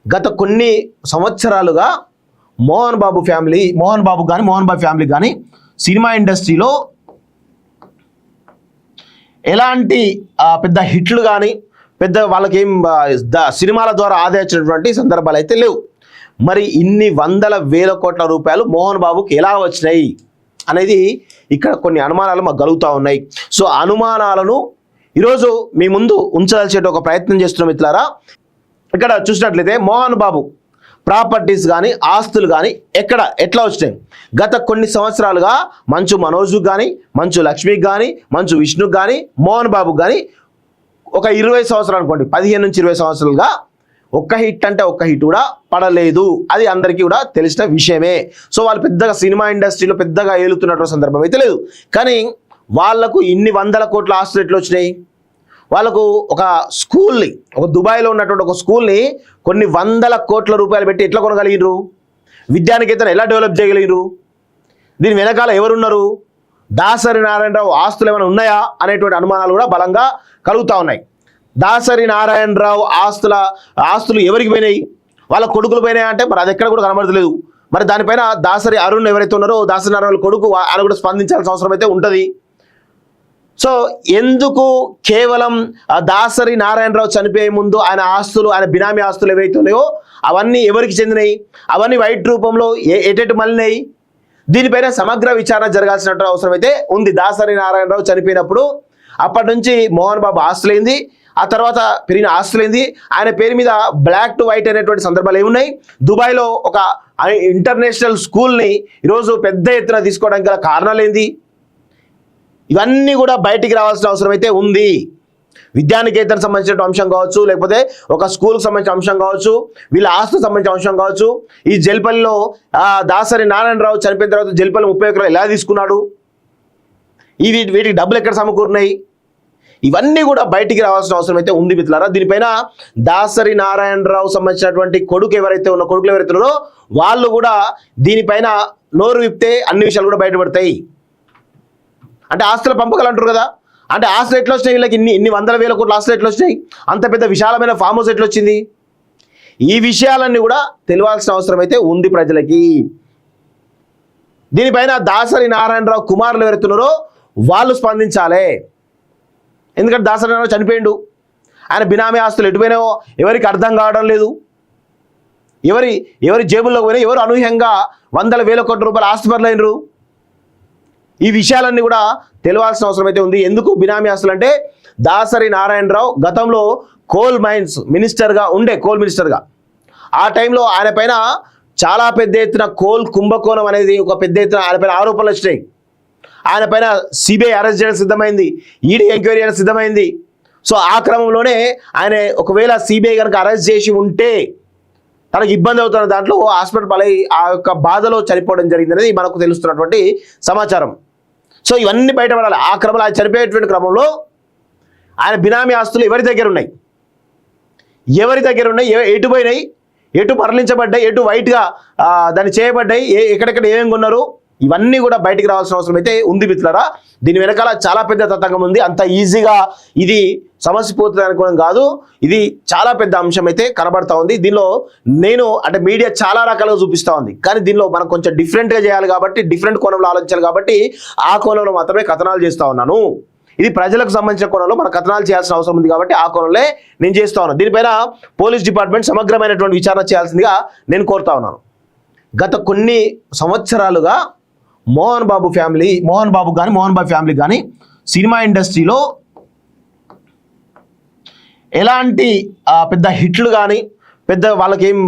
గత కొన్ని సంవత్సరాలుగా మోహన్ బాబు ఫ్యామిలీ కానీ సినిమా ఇండస్ట్రీలో ఎలాంటి పెద్ద హిట్లు కానీ పెద్ద వాళ్ళకేం సినిమాల ద్వారా ఆదాయించినటువంటి సందర్భాలు అయితే లేవు. మరి ఇన్ని వందల వేల కోట్ల రూపాయలు మోహన్ బాబుకి ఎలా వచ్చినాయి అనేది ఇక్కడ కొన్ని అనుమానాలు మాకు కలుగుతూ ఉన్నాయి. సో అనుమానాలను ఈరోజు మీ ముందు ఉంచాల్సిన ఒక ప్రయత్నం చేస్తున్నాం మిత్రులారా. ఇక్కడ చూసినట్లయితే మోహన్ బాబు ప్రాపర్టీస్ కానీ ఆస్తులు కానీ ఎట్లా వచ్చినాయి? గత కొన్ని సంవత్సరాలుగా మంచు మనోజ్కి కానీ మంచు లక్ష్మికి కానీ మంచు విష్ణుకి కానీ మోహన్ బాబుకి కానీ ఒక 20 సంవత్సరాలు అనుకోండి, 15 నుంచి 20 సంవత్సరాలుగా ఒక్క హిట్ అంటే ఒక్క హిట్ కూడా పడలేదు. అది అందరికీ కూడా తెలిసిన విషయమే. సో వాళ్ళు పెద్దగా సినిమా ఇండస్ట్రీలో పెద్దగా ఏలుతున్నటువంటి సందర్భం అయితే లేదు. కానీ వాళ్లకు ఇన్ని వందల కోట్ల ఆస్తులు ఎట్లా వచ్చినాయి? వాళ్ళకు ఒక స్కూల్ని, ఒక దుబాయ్లో ఉన్నటువంటి ఒక స్కూల్ని కొన్ని వందల కోట్ల రూపాయలు పెట్టి ఎట్లా కొనగలిగినరు? విద్యానికేతన్ ఎలా డెవలప్ చేయగలిగినరు? దీని వెనకాల ఎవరున్నారు? దాసరి నారాయణరావు ఆస్తులు ఏమైనా ఉన్నాయా అనేటువంటి అనుమానాలు కూడా బలంగా కలుగుతూ ఉన్నాయి. దాసరి నారాయణరావు ఆస్తులు ఎవరికి పోయినాయి? వాళ్ళ కొడుకులు పోయినాయి అంటే మరి అది ఎక్కడ కూడా కనబడతలేదు. మరి దానిపైన దాసరి అరుణ్ ఎవరైతే ఉన్నారో దాసరి నారాయణ కొడుకు ఆయన కూడా స్పందించాల్సిన అవసరం అయితే ఉంటుంది. సో ఎందుకు కేవలం దాసరి నారాయణరావు చనిపోయే ముందు ఆయన బినామీ ఆస్తులు ఏవైతే ఉన్నాయో అవన్నీ ఎవరికి చెందినాయి? అవన్నీ వైట్ రూపంలో ఎటెటు మళ్ళినాయి? దీనిపైన సమగ్ర విచారణ జరగాల్సిన అవసరం అయితే ఉంది. దాసరి నారాయణరావు చనిపోయినప్పుడు అప్పటి నుంచి మోహన్ బాబు ఆస్తులైంది, ఆ తర్వాత పెరిగిన ఆస్తులైంది, ఆయన పేరు మీద బ్లాక్ టు వైట్ అనేటువంటి సందర్భాలు ఏమున్నాయి? దుబాయ్లో ఒక ఇంటర్నేషనల్ స్కూల్ని ఈరోజు పెద్ద ఎత్తున తీసుకోవడానికి గల కారణాలు ఏంది? ఇవన్నీ కూడా బయటికి రావాల్సిన అవసరం అయితే ఉంది. విద్యానికేతన్ సంబంధించిన అంశం కావచ్చు, లేకపోతే ఒక స్కూల్కి సంబంధించిన అంశం కావచ్చు, వీళ్ళ ఆస్తులకు సంబంధించిన అంశం కావచ్చు. ఈ జల్పల్లిలో దాసరి నారాయణరావు చనిపోయిన తర్వాత జల్పల్లి 30 ఎకరాలు ఎలా తీసుకున్నాడు? వీటికి డబ్బులు ఎక్కడ సమకూరినాయి? ఇవన్నీ కూడా బయటికి రావాల్సిన అవసరం అయితే ఉంది మిత్రులారా. దీనిపైన దాసరి నారాయణరావు సంబంధించినటువంటి కొడుకులు ఎవరైతే ఉన్నారో వాళ్ళు కూడా దీనిపైన నోరు విప్తే అన్ని విషయాలు కూడా బయటపడతాయి. అంటే ఆస్తుల పంపకాలు అంటారు కదా, అంటే ఆస్తులు ఎట్లా వచ్చినాయి? వీళ్ళకి ఇన్ని వందల వేల కోట్ల ఆస్తులు ఎట్లా వచ్చినాయి? అంత పెద్ద విశాలమైన ఫామ్ హౌస్ ఎట్లా వచ్చింది? ఈ విషయాలన్నీ కూడా తెలియాల్సిన అవసరం అయితే ఉంది ప్రజలకి. దీనిపైన దాసరి నారాయణరావు కుమారులు ఎవరైతున్నారో వాళ్ళు స్పందించాలి. ఎందుకంటే దాసరి నారాయణరావు చనిపోయిండు, ఆయన బినామీ ఆస్తులు ఎటుపోయినాయో ఎవరికి అర్థం కావడం లేదు. ఎవరి జేబుల్లో పోయినా, ఎవరు అనూహ్యంగా వందల వేల కోట్ల రూపాయల ఆస్తిపరులైనరు? ఈ విషయాలన్నీ కూడా తెలియాల్సిన అవసరం అయితే ఉంది. ఎందుకు బినామీ ఆస్తులు అంటే దాసరి నారాయణరావు గతంలో కోల్ మినిస్టర్గా ఆ టైంలో ఆయన పైన చాలా పెద్ద ఎత్తున కోల్ కుంభకోణం అనేది ఒక పెద్ద ఎత్తున ఆయన పైన ఆరోపణలు వచ్చినాయి. ఆయన పైన సిబిఐ అరెస్ట్ చేయడం సిద్ధమైంది, ఈడీ ఎంక్వైరీ చేయడం సిద్ధమైంది. సో ఆ క్రమంలోనే ఆయన ఒకవేళ సిబిఐ కనుక అరెస్ట్ చేసి ఉంటే తనకు ఇబ్బంది అవుతున్న దాంట్లో హాస్పిటల్ పాలై ఆ యొక్క బాధలో చనిపోవడం జరిగిందనేది మనకు తెలుస్తున్నటువంటి సమాచారం. సో ఇవన్నీ బయటపడాలి. ఆ క్రమంలో ఆయన చనిపోయేటువంటి క్రమంలో ఆయన బినామీ ఆస్తులు ఎవరి దగ్గర ఉన్నాయి, ఎటు పోయినాయి, ఎటు మరలించబడ్డాయి, ఎటు వైట్గా దాన్ని చేయబడ్డాయి, ఎక్కడెక్కడ ఏమేమి కొన్నారు, ఇవన్నీ కూడా బయటికి రావాల్సిన అవసరం అయితే ఉంది మిత్రులారా. దీని వెనకాల చాలా పెద్ద తతంగం ఉంది. అంత ఈజీగా ఇది సమస్య పోతుంది అనుకోవడం కాదు, ఇది చాలా పెద్ద అంశం అయితే కనబడతా ఉంది. దీనిలో అంటే మీడియా చాలా రకాలుగా చూపిస్తూ ఉంది, కానీ దీనిలో మనం కొంచెం డిఫరెంట్గా చేయాలి కాబట్టి, డిఫరెంట్ కోణంలో ఆలోచించాలి కాబట్టి ఆ కోణంలో మాత్రమే కథనాలు చేస్తూ ఉన్నాను. ఇది ప్రజలకు సంబంధించిన కోణంలో మన కథనాలు చేయాల్సిన అవసరం ఉంది కాబట్టి ఆ కోణంలో నేను చేస్తూ ఉన్నాను. దీనిపైన పోలీస్ డిపార్ట్మెంట్ సమగ్రమైనటువంటి విచారణ చేయాల్సిందిగా నేను కోరుతా ఉన్నాను. గత కొన్ని సంవత్సరాలుగా మోహన్ బాబు ఫ్యామిలీ కానీ సినిమా ఇండస్ట్రీలో ఎలాంటి పెద్ద హిట్లు కానీ పెద్ద వాళ్ళకేం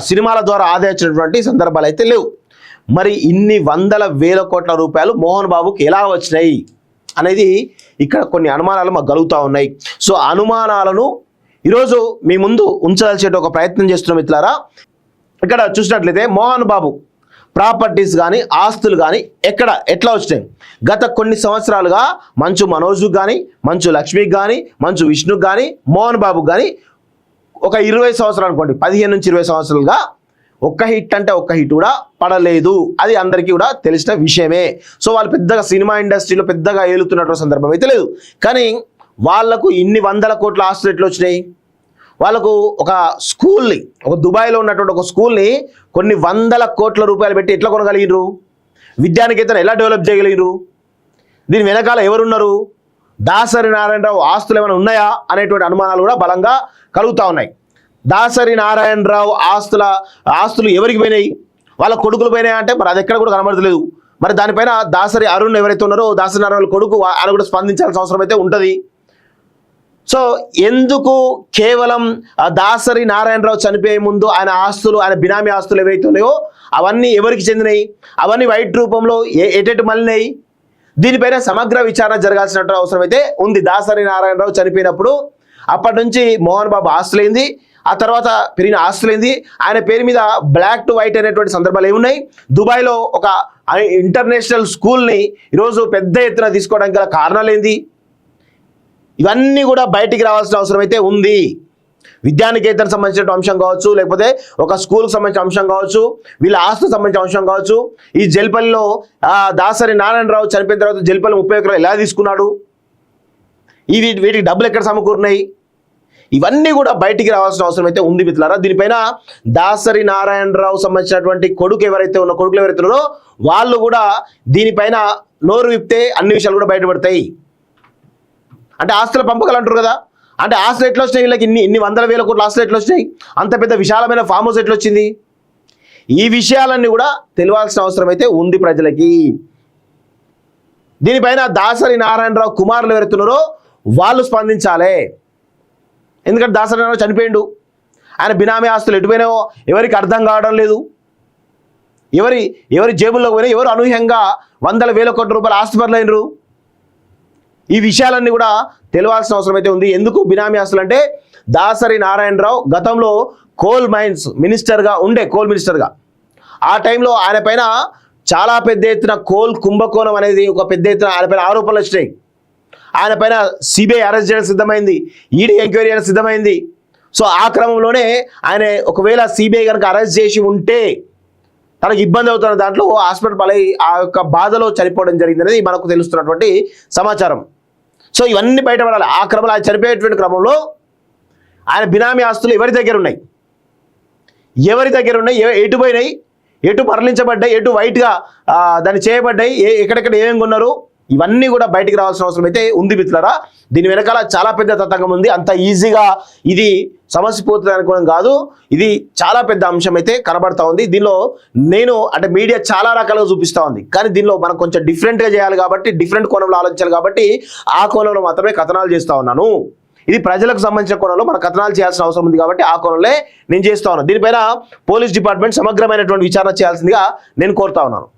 సినిమాల ద్వారా ఆదాయించినటువంటి సందర్భాలు అయితే లేవు. మరి ఇన్ని వందల వేల కోట్ల రూపాయలు మోహన్ బాబుకి ఎలా వచ్చినాయి అనేది ఇక్కడ కొన్ని అనుమానాలు మాకు కలుగుతూ ఉన్నాయి. సో అనుమానాలను ఈరోజు మీ ముందు ఉంచాల్సిన ఒక ప్రయత్నం చేస్తున్నాం మిత్రులారా. ఇక్కడ చూసినట్లయితే మోహన్ బాబు ప్రాపర్టీస్ కానీ ఆస్తులు కానీ ఎట్లా వచ్చినాయి? గత కొన్ని సంవత్సరాలుగా మంచు మనోజ్కి కానీ మంచు లక్ష్మికి కానీ మంచు విష్ణుకి కానీ మోహన్ బాబుకి కానీ ఒక 20 సంవత్సరాలు అనుకోండి, 15 నుంచి 20 సంవత్సరాలుగా ఒక్క హిట్ అంటే ఒక్క హిట్ కూడా పడలేదు. అది అందరికీ కూడా తెలిసిన విషయమే. సో వాళ్ళు పెద్దగా సినిమా ఇండస్ట్రీలో పెద్దగా ఏలుతున్నటువంటి సందర్భం అయితే లేదు. కానీ వాళ్లకు ఇన్ని వందల కోట్ల ఆస్తులు ఎట్లా వచ్చినాయి? వాళ్ళకు ఒక స్కూల్ని, ఒక దుబాయ్లో ఉన్నటువంటి ఒక స్కూల్ని కొన్ని వందల కోట్ల రూపాయలు పెట్టి ఎట్లా కొనగలిగినరు? విద్యానికేతన్ ఎలా డెవలప్ చేయగలిగినరు? దీని వెనకాల ఎవరున్నారు? దాసరి నారాయణరావు ఆస్తులు ఏమైనా ఉన్నాయా అనేటువంటి అనుమానాలు కూడా బలంగా కలుగుతూ ఉన్నాయి. దాసరి నారాయణరావు ఆస్తులు ఎవరికి పోయినాయి? వాళ్ళ కొడుకులు పోయినాయి అంటే మరి అది ఎక్కడ కూడా కనబడలేదు. మరి దానిపైన దాసరి అరుణ్ ఎవరైతే ఉన్నారో దాసరి నారాయణ కొడుకు ఆయన కూడా స్పందించాల్సిన అవసరం అయితే ఉంటుంది. సో ఎందుకు కేవలం దాసరి నారాయణరావు చనిపోయే ముందు ఆయన ఆస్తులు, ఆయన బినామీ ఆస్తులు ఏవైతే ఉన్నాయో అవన్నీ ఎవరికి చెందినాయి? అవన్నీ వైట్ రూపంలో ఎటెటు మళ్ళినాయి? దీనిపైన సమగ్ర విచారణ జరగాల్సిన అవసరం అయితే ఉంది. దాసరి నారాయణరావు చనిపోయినప్పుడు అప్పటి నుంచి మోహన్ బాబు ఆస్తులైంది, ఆ తర్వాత పెరిగిన ఆస్తులైంది, ఆయన పేరు మీద బ్లాక్ టు వైట్ అనేటువంటి సందర్భాలు ఏమున్నాయి? దుబాయ్లో ఒక ఇంటర్నేషనల్ స్కూల్ని ఈరోజు పెద్ద ఎత్తున తీసుకోవడానికి గల కారణాలు ఏంది? ఇవన్నీ కూడా బయటికి రావాల్సిన అవసరం అయితే ఉంది. విద్యానికేతన్ సంబంధించిన అంశం కావచ్చు, లేకపోతే ఒక స్కూల్కి సంబంధించిన అంశం కావచ్చు, వీళ్ళ ఆస్తుకు సంబంధించిన అంశం కావచ్చు. ఈ జల్పల్లిలో దాసరి నారాయణరావు చనిపోయిన తర్వాత జల్పల్లి 30 ఎకరాలు ఎలా తీసుకున్నాడు? వీటికి డబ్బులు ఎక్కడ సమకూరినాయి? ఇవన్నీ కూడా బయటికి రావాల్సిన అవసరం అయితే ఉంది మిత్రులారా. దీనిపైన దాసరి నారాయణరావు సంబంధించినటువంటి కొడుకులు ఎవరైతే ఉన్నారో వాళ్ళు కూడా దీనిపైన నోరు విప్తే అన్ని విషయాలు కూడా బయటపడతాయి. అంటే ఆస్తుల పంపకాలు అంటారు కదా, అంటే ఆస్తులు ఎట్లా వచ్చినాయి? వీళ్ళకి ఇన్ని వందల వేల కోట్ల ఆస్తులు ఎట్లా వచ్చినాయి? అంత పెద్ద విశాలమైన ఫామ్ హౌస్ ఎట్లా వచ్చింది? ఈ విషయాలన్నీ కూడా తెలియాల్సిన అవసరం అయితే ఉంది ప్రజలకి. దీనిపైన దాసరి నారాయణరావు కుమారులు ఎవరెత్తున్నారో వాళ్ళు స్పందించాలి. ఎందుకంటే దాసరి నారాయణరావు చనిపోయిండు, ఆయన బినామీ ఆస్తులు ఎటుపోయినాయో ఎవరికి అర్థం కావడం లేదు. ఎవరి జేబుల్లోకి పోయినా, ఎవరు అనూహ్యంగా వందల వేల కోట్ల రూపాయల ఆస్తిపరులైనరు? ఈ విషయాలన్నీ కూడా తెలియాల్సిన అవసరం అయితే ఉంది. ఎందుకు బినామీ ఆస్తులు అంటే దాసరి నారాయణరావు గతంలో కోల్ మైన్స్ మినిస్టర్గా ఉండే, కోల్ మినిస్టర్గా ఆ టైంలో ఆయన పైన చాలా పెద్ద ఎత్తున కోల్ కుంభకోణం అనేది ఒక పెద్ద ఎత్తున ఆయన పైన ఆరోపణలు వచ్చినాయి. ఆయన పైన సిబిఐ అరెస్ట్ చేయడం సిద్ధమైంది, ఈడీ ఎంక్వైరీ చేయడం సిద్ధమైంది. సో ఆ క్రమంలోనే ఆయన ఒకవేళ సిబిఐ కనుక అరెస్ట్ చేసి ఉంటే తనకు ఇబ్బంది అవుతున్న దాంట్లో హాస్పిటల్ పాలై ఆ యొక్క బాధలో చనిపోవడం జరిగింది అనేది మనకు తెలుస్తున్నటువంటి సమాచారం. సో ఇవన్నీ బయటపడాలి. ఆ క్రమంలో ఆయన చనిపోయేటువంటి క్రమంలో ఆయన బినామీ ఆస్తులు ఎవరి దగ్గర ఉన్నాయి, ఎటు పోయినాయి, ఎటు మరలించబడ్డాయి, ఎటు వైట్గా దాన్ని చేయబడ్డాయి, ఎక్కడెక్కడ ఏమేమి కొన్నారు, ఇవన్నీ కూడా బయటికి రావాల్సిన అవసరం అయితే ఉంది మిత్రులారా. దీని వెనకాల చాలా పెద్ద తతంగం ఉంది. అంత ఈజీగా ఇది సమస్య పోతుంది అనుకోవడం కాదు, ఇది చాలా పెద్ద అంశం అయితే కనబడతా ఉంది. దీనిలో అంటే మీడియా చాలా రకాలుగా చూపిస్తూ ఉంది, కానీ దీనిలో మనం కొంచెం డిఫరెంట్గా చేయాలి కాబట్టి, డిఫరెంట్ కోణంలో ఆలోచించాలి కాబట్టి ఆ కోణంలో మాత్రమే కథనాలు చేస్తూ ఉన్నాను. ఇది ప్రజలకు సంబంధించిన కోణంలో మనం కథనాలు చేయాల్సిన అవసరం ఉంది కాబట్టి ఆ కోణంలో నేను చేస్తూ ఉన్నాను. దీనిపైన పోలీస్ డిపార్ట్మెంట్ సమగ్రమైనటువంటి విచారణ చేయాల్సిందిగా నేను కోరుతా ఉన్నాను.